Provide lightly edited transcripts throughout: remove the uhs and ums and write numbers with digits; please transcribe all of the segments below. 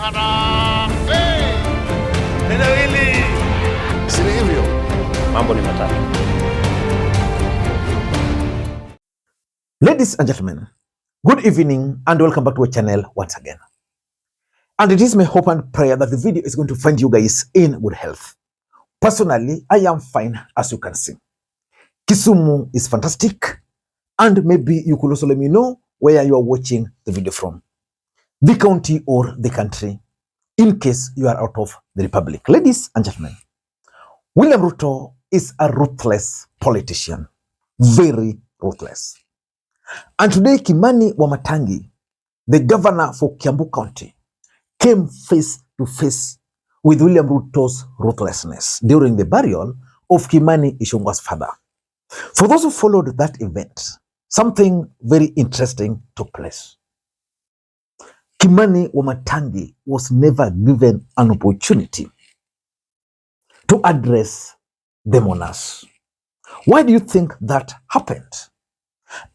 Harambee! Eneo hili si hivyo. Mambo ni matatu. Ladies and gentlemen, good evening and welcome back to our channel once again. And it is my hope and prayer that the video is going to find you guys in good health. Personally, I am fine, as you can see. Kisumu is fantastic, and maybe you could also let me know where you are watching the video from, the county or the country, in case you are out of the republic. Ladies and gentlemen, William Ruto is a ruthless politician, very ruthless. And today, Kimani Wamatangi, the governor for Kiambu County, came face to face with William Ruto's ruthlessness during the burial of Kimani Ichung'wah's father. For those who followed that event, something very interesting took place. Kimani Wamatangi was never given an opportunity to address the mourners. Why do you think that happened?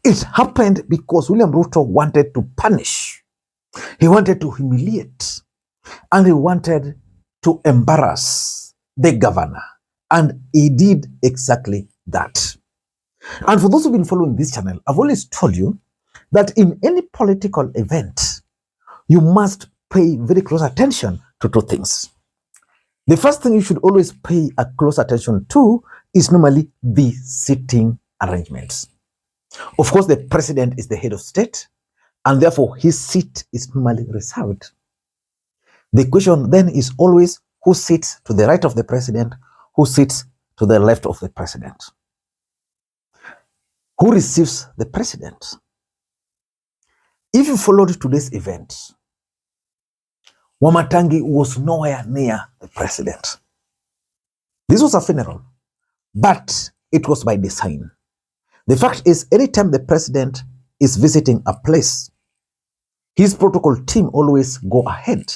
It happened because William Ruto wanted to punish, he wanted to humiliate, and he wanted to embarrass the governor. And he did exactly that. And for those who've been following this channel, I've always told you that in any political event, you must pay very close attention to two things. The first thing you should always pay a close attention to is normally the seating arrangements. Of course, the president is the head of state, and therefore his seat is normally reserved. The question then is always who sits to the right of the president, who sits to the left of the president. Who receives the president? If you followed today's event, Wamatangi was nowhere near the president. This was a funeral, but it was by design. The fact is, anytime the president is visiting a place, his protocol team always go ahead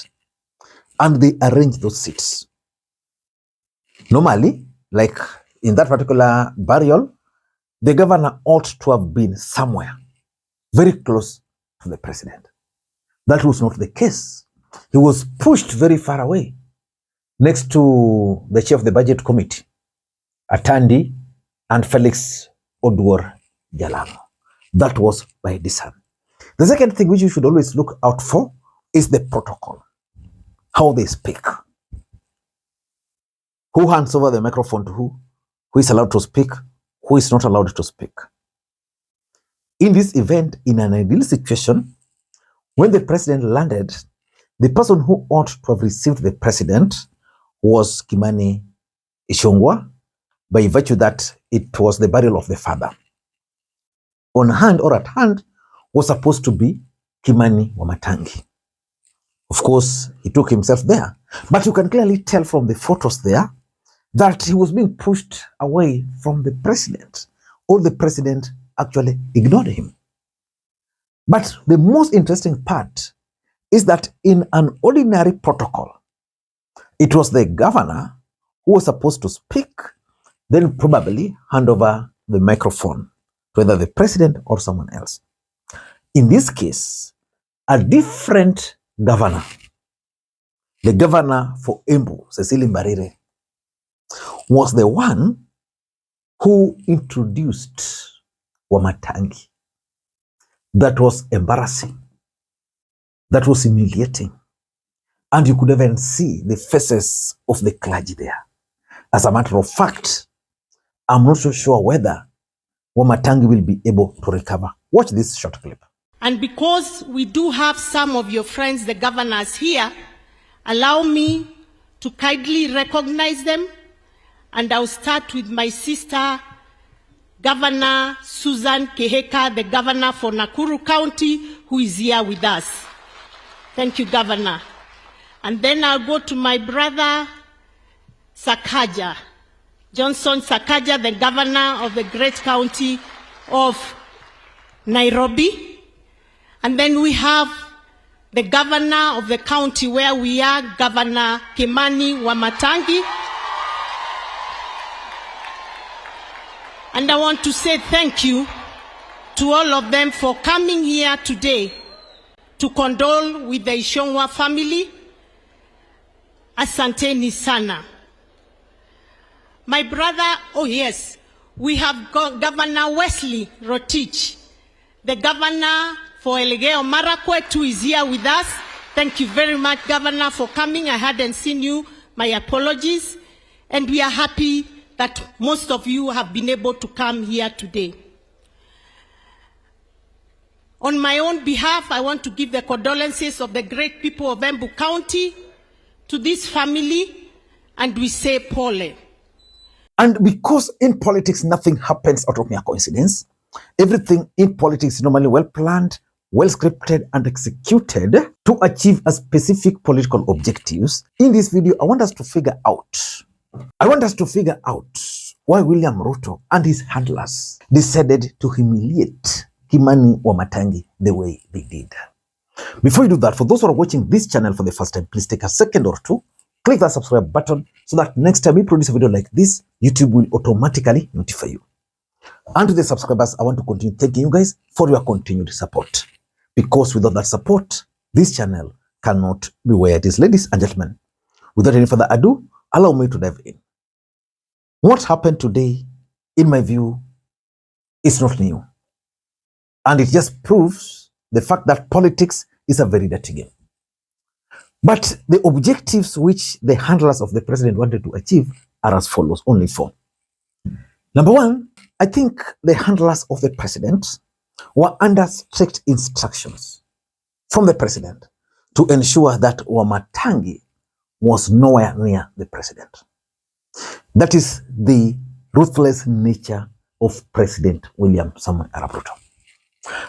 and they arrange those seats. Normally, like in that particular burial, the governor ought to have been somewhere very close to the president. That was not the case. He was pushed very far away, next to the chair of the budget committee, Atandi and Felix Oduor Jalamo. That was by design. The second thing which you should always look out for is the protocol, how they speak. Who hands over the microphone to who is allowed to speak, who is not allowed to speak. In this event, in an ideal situation, when the president landed, the person who ought to have received the president was Kimani Ichung'wah, by virtue that it was the burial of the father. On hand or at hand was supposed to be Kimani Wamatangi. Of course, he took himself there, but you can clearly tell from the photos there that he was being pushed away from the president, or the president actually ignored him. But the most interesting part is that in an ordinary protocol, it was the governor who was supposed to speak, then probably hand over the microphone to either the president or someone else. In this case, a different governor, the governor for Embu, Cecily Mbarire, was the one who introduced Wamatangi. That was embarrassing. That was humiliating. And you could even see the faces of the clergy there. As a matter of fact, I'm not so sure whether Wamatangi will be able to recover. Watch this short clip. And because we do have some of your friends, the governors here, allow me to kindly recognize them. And I'll start with my sister, Governor Susan Keheka, the governor for Nakuru County, who is here with us. Thank you, Governor. And then I'll go to my brother, Sakaja, Johnson Sakaja, the governor of the great county of Nairobi. And then we have the governor of the county where we are, Governor Kimani Wamatangi. And I want to say thank you to all of them for coming here today to condole with the Ichung'wah family Asanteni sana. My brother, oh yes, we have got Governor Wesley Rotich, the governor for Elgeyo Marakwet, who is here with us. Thank you very much, Governor, for coming. I hadn't seen you. My apologies. And we are happy that most of you have been able to come here today. On my own behalf, I want to give the condolences of the great people of Embu County to this family, and we say pole. And because in politics, nothing happens out of mere coincidence, everything in politics is normally well planned, well scripted, and executed to achieve a specific political objectives. In this video, I want us to figure out why William Ruto and his handlers decided to humiliate Kimani Wamatangi the way they did. Before you do that, for those who are watching this channel for the first time, please take a second or two, click that subscribe button so that next time we produce a video like this, YouTube will automatically notify you. And to the subscribers, I want to continue thanking you guys for your continued support. Because without that support, this channel cannot be where it is. Ladies and gentlemen, without any further ado, allow me to dive in. What happened today, in my view, is not new. And it just proves the fact that politics is a very dirty game. But the objectives which the handlers of the president wanted to achieve are as follows, only four. Number one, I think the handlers of the president were under strict instructions from the president to ensure that Wamatangi was nowhere near the president. That is the ruthless nature of President William Samoei Arap Ruto.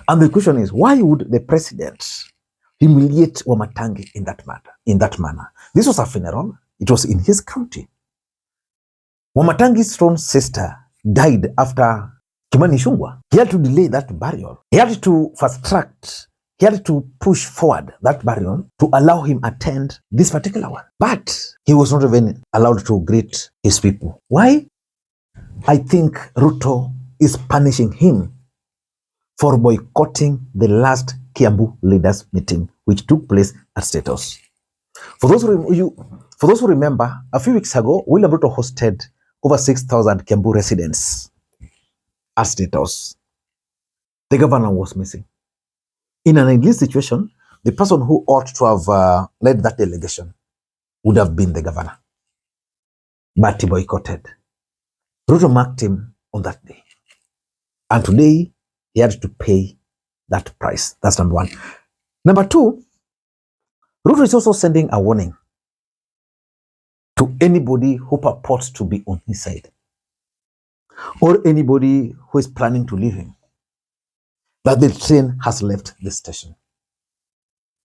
And the question is, why would the president humiliate Wamatangi in that manner? This was a funeral. It was in his county. Wamatangi's own sister died after Kimani Ichung'wah. He had to delay that burial. He had to fast track. He had to push forward that burial to allow him attend this particular one. But he was not even allowed to greet his people. Why? I think Ruto is punishing him for boycotting the last Kiambu leaders meeting, which took place at State House. For those who remember, a few weeks ago, William Ruto hosted over 6,000 Kiambu residents at State House. The governor was missing. In an ideal situation, the person who ought to have led that delegation would have been the governor. But he boycotted. Ruto marked him on that day. And today, he had to pay that price. That's number one. Number two, Ruto is also sending a warning to anybody who purports to be on his side, or anybody who is planning to leave him, that the train has left the station.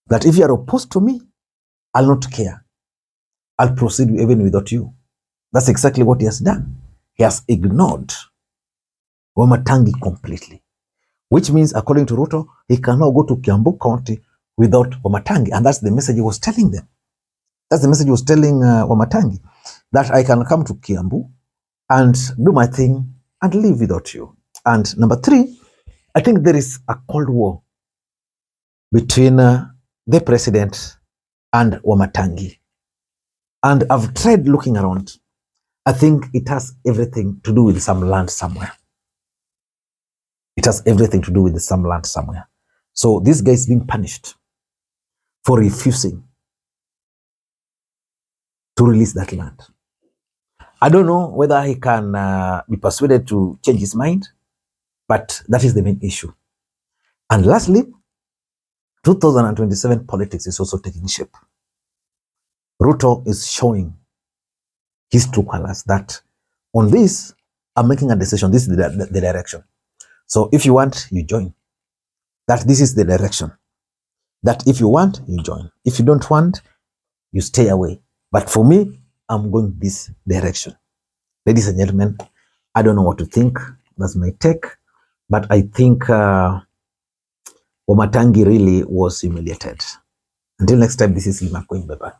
That if you are opposed to me, I'll not care. I'll proceed even without you. That's exactly what he has done. He has ignored Wamatangi completely. Which means, according to Ruto, he cannot go to Kiambu County without Wamatangi. And that's the message he was telling them. That's the message he was telling Wamatangi. That I can come to Kiambu and do my thing and live without you. And number three, I think there is a cold war between the president and Wamatangi. And I've tried looking around. I think it has everything to do with some land somewhere. It has everything to do with some land somewhere. So this guy is being punished for refusing to release that land. I don't know whether he can be persuaded to change his mind, but that is the main issue. And lastly, 2027 politics is also taking shape. Ruto is showing his true colors that on this, I'm making a decision. This is the direction. So if you want, you join. That this is the direction. That if you want, you join. If you don't want, you stay away. But for me, I'm going this direction. Ladies and gentlemen, I don't know what to think. That's my take. But I think Wamatangi really was humiliated. Until next time, this is Makwiny. Bye-bye.